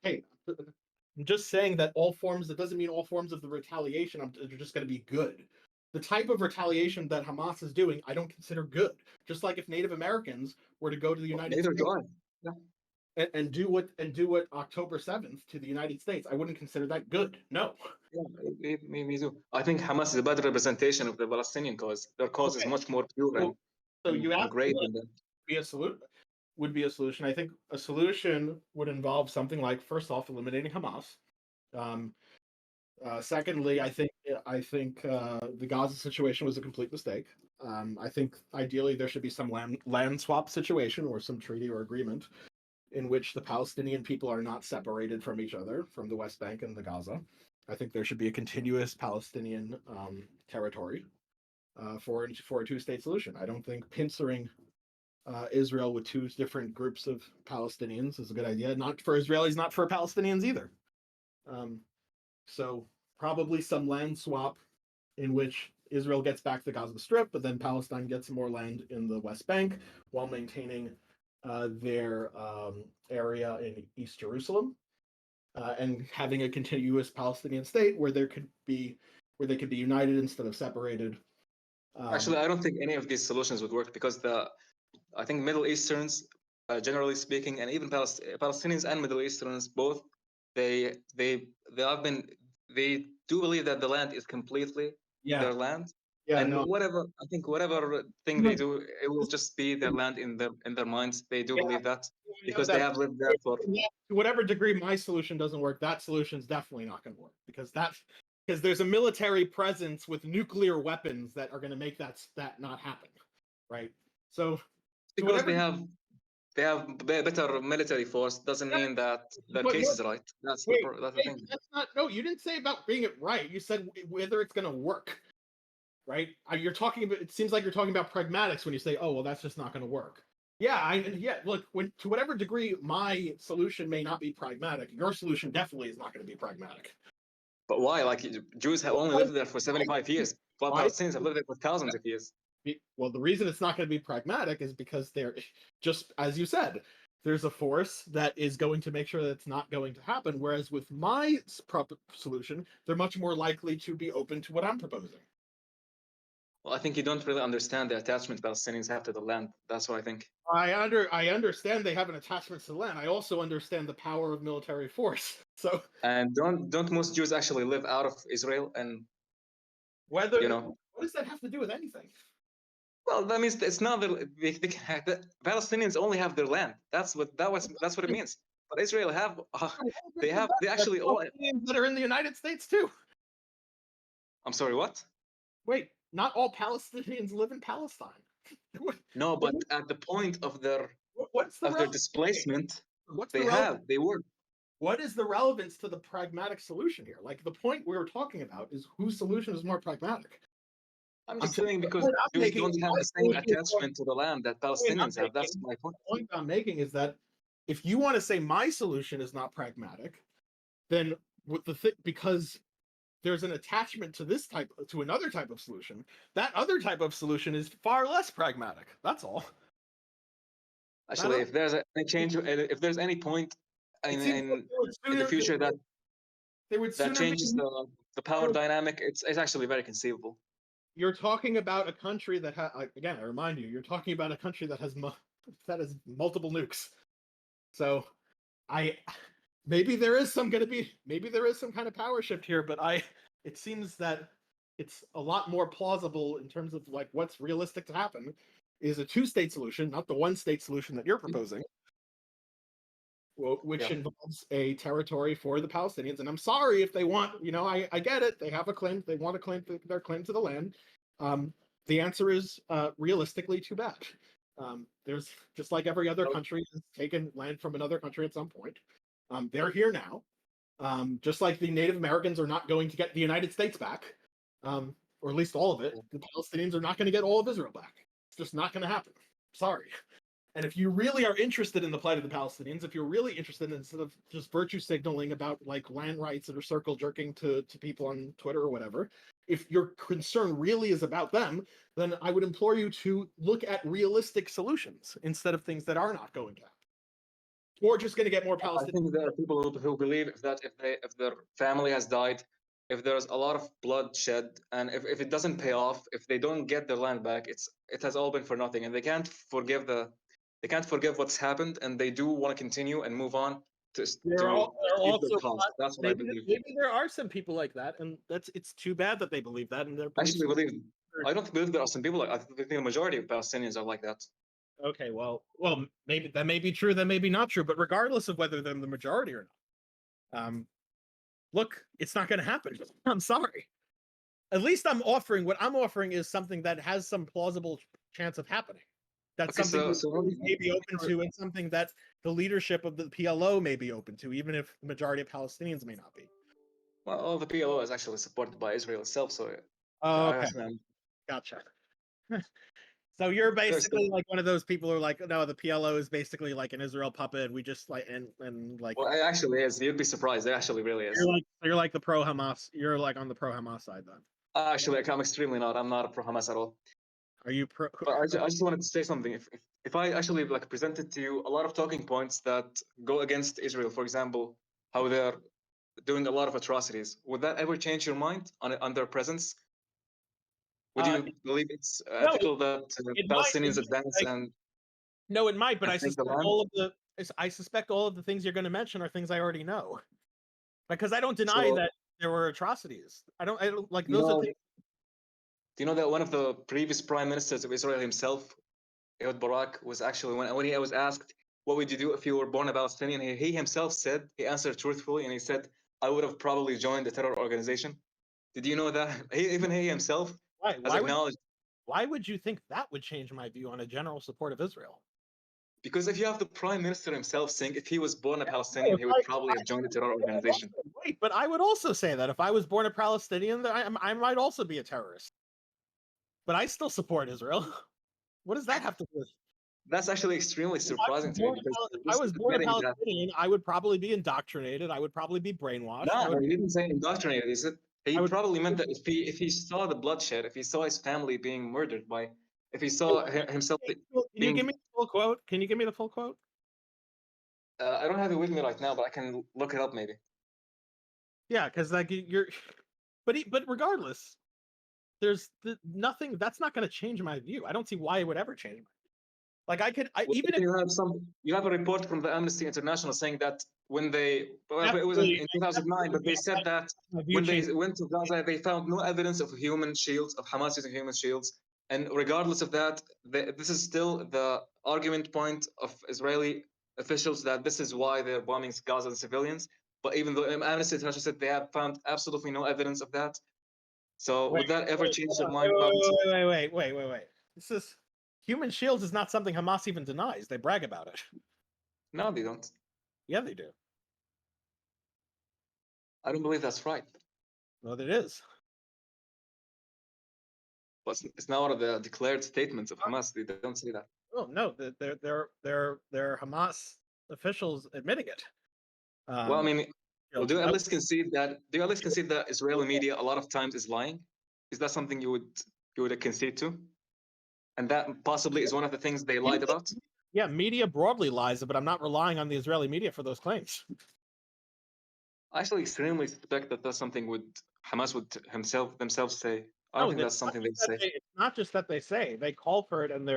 Okay, I'm just saying that all forms. That doesn't mean all forms of the retaliation are just going to be good. The type of retaliation that Hamas is doing, I don't consider good. Just like if Native Americans were to go to the United Neither States do I. Yeah. and do what October 7th to the United States, I wouldn't consider that good. No. Yeah, me too. I think Hamas is a better representation of the Palestinian cause. Their cause is Okay. much more pure So you and asked great than that. be a solution would be a solution. I think a solution would involve something like first off eliminating Hamas. Um, Secondly, I think the Gaza situation was a complete mistake. I think ideally there should be some land swap situation or some treaty or agreement in which the Palestinian people are not separated from each other, from the West Bank and the Gaza. I think there should be a continuous Palestinian territory for a two-state solution. I don't think pincering Israel with two different groups of Palestinians is a good idea. Not for Israelis, not for Palestinians either. Um, so probably some land swap in which Israel gets back the Gaza Strip, but then Palestine gets more land in the West Bank while maintaining their area in East Jerusalem, and having a continuous Palestinian state where they could be united instead of separated. Actually, I don't think any of these solutions would work because I think Middle Easterns generally speaking, and even Palestinians and Middle Easterns, both they have been they do believe that the land is completely Yeah. their land, Yeah. and No. whatever thing they do, it will just be their land in their minds. They do Yeah, believe that I know because that. they have lived there for. To whatever degree my solution doesn't work, that solution is definitely not going to work because there's a military presence with nuclear weapons that are going to make that not happen, right? So Because they have better military force doesn't mean that their case is right. That's the thing. That's not. No, you didn't say about being it right. You said whether it's going to work, right? You're talking about. It seems like you're talking about pragmatics when you say, "Oh, well, that's just not going to work." Yeah. Look, to whatever degree my solution may not be pragmatic, your solution definitely is not going to be pragmatic. But why? Like Jews have only lived there for 75 years. While Palestinians have lived there for thousands of years. Well, the reason it's not going to be pragmatic is because they're just as you said. There's a force that is going to make sure that it's not going to happen. Whereas with my solution, they're much more likely to be open to what I'm proposing. Well, I think you don't really understand the attachment Palestinians have to the land. That's what I think. I understand they have an attachment to the land. I also understand the power of military force. So and don't most Jews actually live out of Israel? And what does that have to do with anything? Well, that means it's not the Palestinians only have their land. That's what it means. But Israel they actually all that are in the United States too. I'm sorry, what? Wait, not all Palestinians live in Palestine. No, but at the point of their displacement, they were. What is the relevance to the pragmatic solution here? Like the point we were talking about is whose solution is more pragmatic. I'm just saying because Jews don't have the same attachment to the land that Palestinians have. That's my point. The point I'm making is that if you want to say my solution is not pragmatic, then because there's an attachment to another type of solution, that other type of solution is far less pragmatic. That's all. Actually, if there's any change, if there's any point in the future that changes the power dynamic, it's actually very conceivable. You're talking about a country that again, I remind you, you're talking about a country that has multiple nukes. So maybe there is some kind of power shift here, but it seems that it's a lot more plausible in terms of like what's realistic to happen is a two-state solution, not the one-state solution that you're proposing, which involves a territory for the Palestinians. And I'm sorry if they want, I get it. They have a claim. They want to claim their claim to the land. The answer is realistically too bad. There's just like every other country has taken land from another country at some point. They're here now. Just like the Native Americans are not going to get the United States back, or at least all of it. The Palestinians are not going to get all of Israel back. It's just not going to happen. Sorry. And if you really are interested in the plight of the Palestinians, if you're really interested instead of just virtue signaling about like land rights that are circle jerking to people on Twitter or whatever, if your concern really is about them, then I would implore you to look at realistic solutions instead of things that are not going to happen. Or just going to get more Palestinians. I think there are people who believe if their family has died, if there's a lot of bloodshed, and if it doesn't pay off, if they don't get their land back, it has all been for nothing, and they can't forgive what's happened, and they do want to continue and move on to also cause. That's what I believe. Maybe there are some people like that, and it's too bad that they believe that. And I don't believe there are some people like I think the majority of Palestinians are like that. Okay, well, maybe that may be true, that may be not true, but regardless of whether they're the majority or not, look, it's not going to happen. I'm sorry. At least what I'm offering is something that has some plausible chance of happening. That's something we may be open to, and something that the leadership of the PLO may be open to, even if the majority of Palestinians may not be. Well, the PLO is actually supported by Israel itself, so. Okay. Gotcha. So you're basically like one of those people who are like, no, the PLO is basically like an Israel puppet. We just like and like. Well, it actually is. You'd be surprised. It actually really is. You're like the pro Hamas. You're like on the pro Hamas side then. Actually, I'm extremely not. I'm not a pro Hamas at all. Are you pro? But I just wanted to say something. If I actually like presented to you a lot of talking points that go against Israel, for example, how they're doing a lot of atrocities, would that ever change your mind on their presence? Would you believe it's ethical that Palestinians advance and No, it might, but and I take the suspect land. all of the things you're going to mention are things I already know. Because I don't deny So that there were atrocities. I don't like you those are know, things. do you know that one of the previous prime ministers of Israel himself, Ehud Barak, was actually when he was asked, "What would you do if you were born a Palestinian?" He himself said he answered truthfully, and he said, "I would have probably joined a terror organization." Did you know that? Even he himself Why? has acknowledged. Why would you think that would change my view on a general support of Israel? Because if you have the prime minister himself saying if he was born a No, Palestinian, he would probably have joined a terror organization. wait, but I would also say that if I was born a Palestinian, that I might also be a terrorist. But I still support Israel. What does that have to do with? That's actually extremely surprising to me because If I just was born a admitting that. Palestinian, I would probably be indoctrinated. I would probably be brainwashed. No, he didn't say indoctrinated. He said he I would. probably meant that if he saw the bloodshed, if he saw his family being murdered by, if he saw himself Can you give being, me the full quote? Can you give me the full quote? I don't have it with me right now, but I can look it up maybe. Yeah, because like you're, but regardless, there's nothing that's not going to change my view. I don't see why it would ever change. Like Well, even if you have a report from the Amnesty International saying that when they, well, that's it was really in 2009, but they said that my view when they change. went to Gaza, they found no evidence of human shields, of Hamas using human shields. And regardless of that, this is still the argument point of Israeli officials that this is why they're bombing Gaza and civilians. But even though Amnesty International said they have found absolutely no evidence of that. So Wait, would that ever change hold their on. mind about? Wait. This is human shields is not something Hamas even denies. They brag about it. No, they don't. Yeah, they do. I don't believe that's right. No, it is. But it's not one of the declared statements of Hamas. They don't say that. Oh no, they're Hamas officials admitting it. Well, I mean, well, Shields. do you at least concede that Israeli media a lot of times is lying? Is that something you would concede to? And that possibly is one of the things they lied about? Yeah, media broadly lies, but I'm not relying on the Israeli media for those claims. I actually extremely suspect that that's something would Hamas would themselves say. I don't No, think that's something they'd say. it's not just that they say they call for it and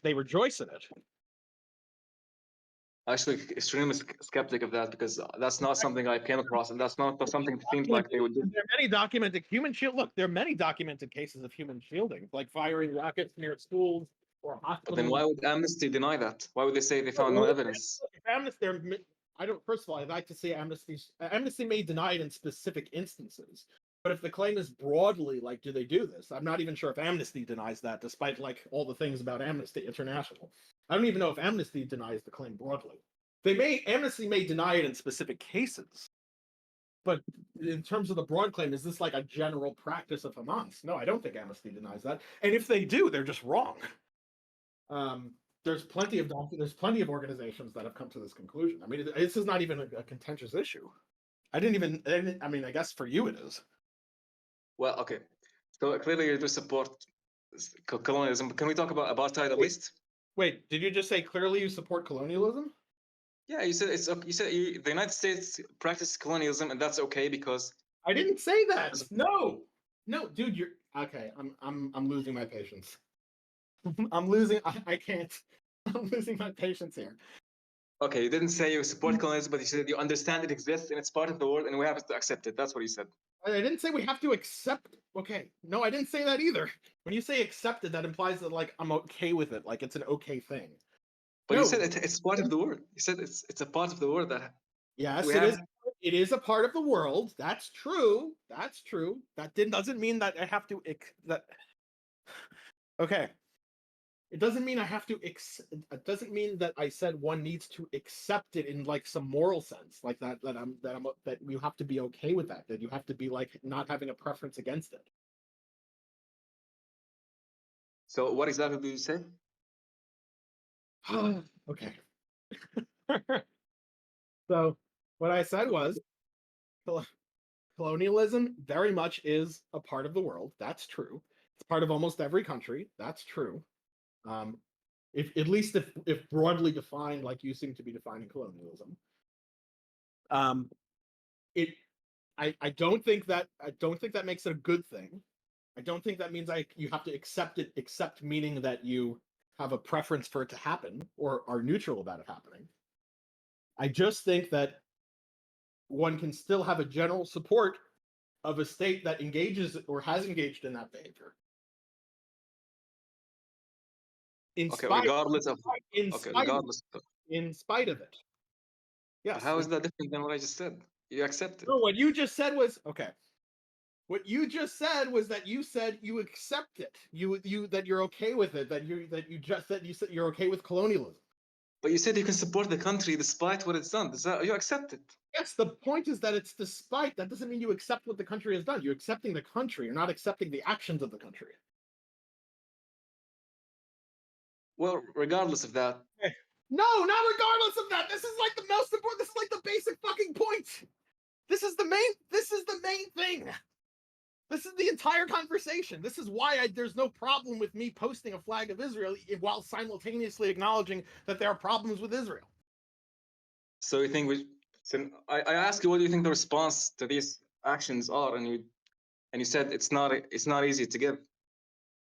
they rejoice in it. Actually, extremely skeptic of that because that's not something I came across, and that's not something it seems like they would do. There are many documented human shield. Look, there are many documented cases of human shielding, like firing rockets near schools or But then hospitals. why would Amnesty deny that? Why would they say they found no evidence? If Amnesty, I don't. First of all, I'd like to see Amnesty may deny it in specific instances, but if the claim is broadly, like, do they do this? I'm not even sure if Amnesty denies that, despite like all the things about Amnesty International. I don't even know if Amnesty denies the claim broadly. Amnesty may deny it in specific cases, but in terms of the broad claim, is this like a general practice of Hamas? No, I don't think Amnesty denies that. And if they do, they're just wrong. There's plenty of organizations that have come to this conclusion. I mean, this is not even a contentious issue. I mean, I guess for you it is. Well, okay. So clearly you do support colonialism. Can we talk about apartheid at Wait, least? wait, did you just say clearly you support colonialism? Yeah, you said the United States practices colonialism, and that's okay because I didn't say that. No, dude, you're okay. I'm losing my patience. I'm losing. I can't. I'm losing my patience here. okay, you didn't say you support colonialism, but you said you understand it exists and it's part of the world, and we have to accept it. That's what you said. I didn't say we have to accept. Okay, no, I didn't say that either. When you say accepted, that implies that like I'm okay with it, like it's an okay thing. But you No, said it's part of the world. You said it's a part of the world that yes, we it is. have. It is a part of the world. That's true. That's true. Doesn't mean that I have to that. Okay, it doesn't mean I have to. It doesn't mean that I said one needs to accept it in like some moral sense, like that you have to be okay with that. That you have to be like not having a preference against it. So what exactly do you say? Okay. So what I said was colonialism very much is a part of the world. That's true. It's part of almost every country. That's true. Um, if at least if broadly defined, like you seem to be defining colonialism. Um, it I don't think that makes it a good thing. I don't think that means you have to accept it, accept meaning that you have a preference for it to happen or are neutral about it happening. I just think that one can still have a general support of a state that engages or has engaged in that behavior. In Okay, spite, regardless of in okay, spite, regardless. in spite of it. But Yes. how is that different than what I just said? You accept it. No, what you just said was okay. What you just said was that you said you accept it. You that you're okay with it. That you said you're okay with colonialism. But you said you can support the country despite what it's done. Does that, you accept it? Yes, the point is that it's despite. That doesn't mean you accept what the country has done. You're accepting the country. You're not accepting the actions of the country. Well, regardless of that. No, not regardless of that. This is like the most important. This is like the basic fucking point. This is the main thing. This is the entire conversation. This is why there's no problem with me posting a flag of Israel while simultaneously acknowledging that there are problems with Israel. So you think we? So I asked you, what do you think the response to these actions are, and you said it's not easy to give.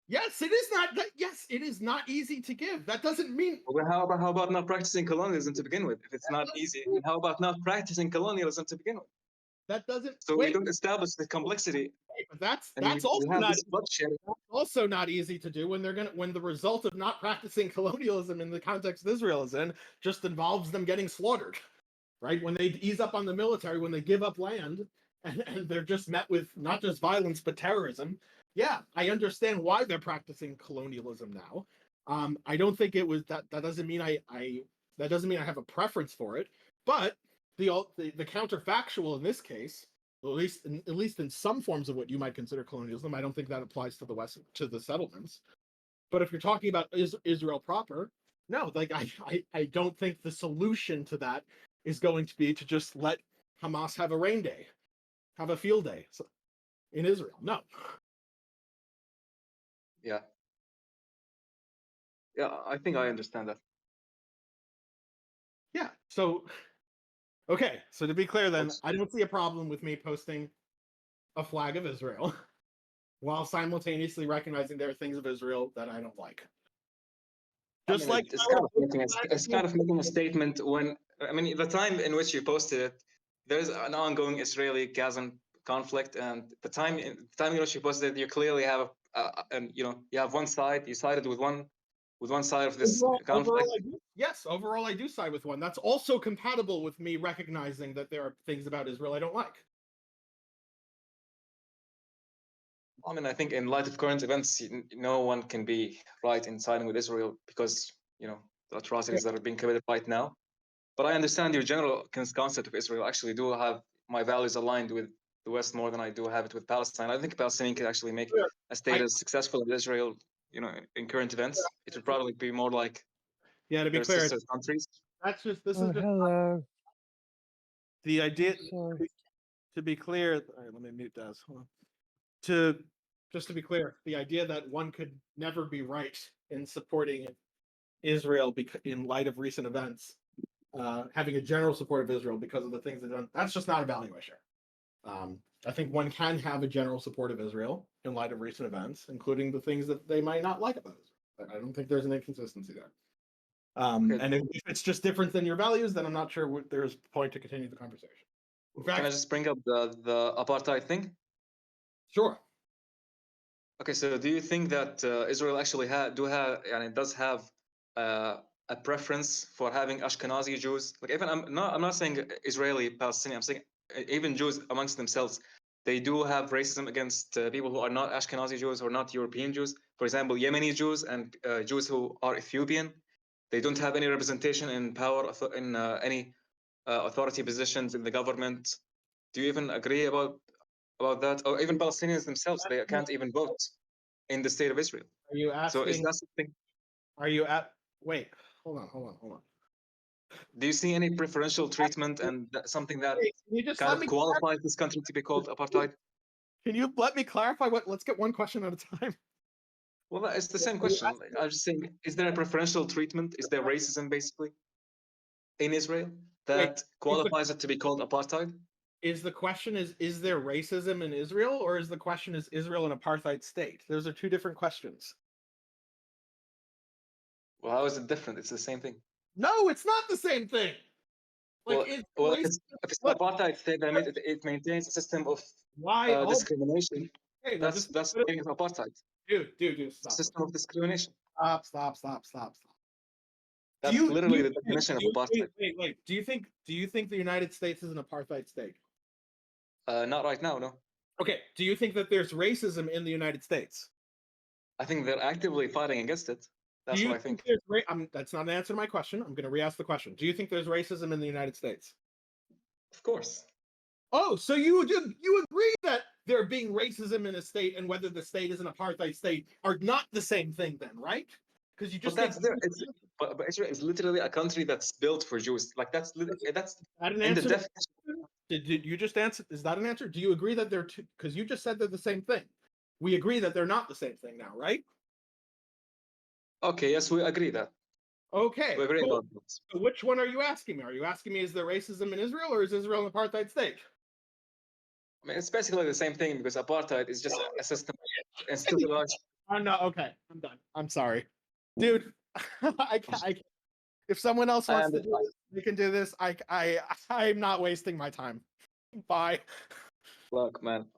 Yes, it is not. Yes, it is not easy to give. That doesn't mean. Well, how about not practicing colonialism to begin with? If it's not easy, how about not practicing colonialism to begin with? That doesn't. So Wait, you don't establish the complexity, but that's and you also have not this bloodshed. also not easy to do when the result of not practicing colonialism in the context Israel is in just involves them getting slaughtered, right? When they ease up on the military, when they give up land, and they're just met with not just violence but terrorism. Yeah, I understand why they're practicing colonialism now. I don't think it was that. That doesn't mean that doesn't mean I have a preference for it. But the counterfactual in this case, at least in some forms of what you might consider colonialism, I don't think that applies to the West, to the settlements. But if you're talking about Israel proper, no, like I don't think the solution to that is going to be to just let Hamas have a rain day, have a field day in Israel. No. Yeah. Yeah, I think I understand that. Yeah. So, okay. So to be clear, then, I don't see a problem with me posting a flag of Israel while simultaneously recognizing there are things of Israel that I don't like. Just like it's kind of making a statement when, I mean, the time in which you posted it, there's an ongoing Israeli-Gaza conflict, and the time in which you posted it, you clearly have and you have one side. You sided with one side of this conflict. Overall I do side with one. That's also compatible with me recognizing that there are things about Israel I don't like. I mean, I think in light of current events, no one can be right in siding with Israel because, the atrocities that are being committed right now. But I understand your general concept of Israel. I actually do have my values aligned with the West more than I do have it with Palestine. I think Palestinian could actually make a state as successful as Israel, in current events. It would probably be more like to be their clear, sister countries. this is just Hello. the idea. Sorry. To be clear, all right, let me mute Daz. Just to be clear, the idea that one could never be right in supporting Israel in light of recent events, having a general support of Israel because of the things they've done, that's just not a value I share. I think one can have a general support of Israel in light of recent events, including the things that they might not like about Israel. I don't think there's an inconsistency there. And if it's just different than your values, then I'm not sure there's a point to continue the conversation. In fact, Can I just bring up the apartheid thing? Sure. Okay, so do you think that Israel actually does have a preference for having Ashkenazi Jews? Like, even I'm not saying Israeli Palestinian. I'm saying even Jews amongst themselves, they do have racism against people who are not Ashkenazi Jews or not European Jews. For example, Yemeni Jews and Jews who are Ethiopian, they don't have any representation in power in any authority positions in the government. Do you even agree about that? Or even Palestinians themselves, they can't even vote in the state of Israel. Are you asking? So is that something? Are you at? Wait, hold on. Do you see any preferential treatment and something that kind of qualifies this country to be called apartheid? Can you let me clarify let's get one question at a time. Well, it's the same question. I'm just saying, is there a preferential treatment? Is there racism basically in Israel that qualifies it to be called apartheid? Is the question is there racism in Israel, or is the question is Israel an apartheid state? Those are two different questions. Well, how is it different? It's the same thing. No, it's not the same thing. Like Well, it's well, race- if it's look, apartheid state, then it maintains a system of why? discrimination. Okay, well, That's the meaning of apartheid. dude, It's a stop. system of discrimination. Stop. That's literally the definition of apartheid. Wait. Do you think the United States is an apartheid state? Not right now, no. Okay. Do you think that there's racism in the United States? I think they're actively fighting against it. That's what I think. That's not an answer to my question. I'm going to re-ask the question. Do you think there's racism in the United States? Of course. Oh, so you agree that there being racism in a state and whether the state is an apartheid state are not the same thing, then, right? Because you just But that's there. But Israel is literally a country that's built for Jews. Like that's in the definition. Did you just answer? Is that an answer? Do you agree that they're two? Because you just said they're the same thing. We agree that they're not the same thing now, right? Okay, yes, we agree that. Okay, We agree cool. about that. So which one are you asking me? Are you asking me is there racism in Israel or is Israel an apartheid state? I mean, it's basically the same thing because apartheid is just a system institutionalized. I'm not okay. I'm done. I'm sorry, dude. I can't. If someone else wants to do this, they can do this. I'm not wasting my time. Bye. Look, man.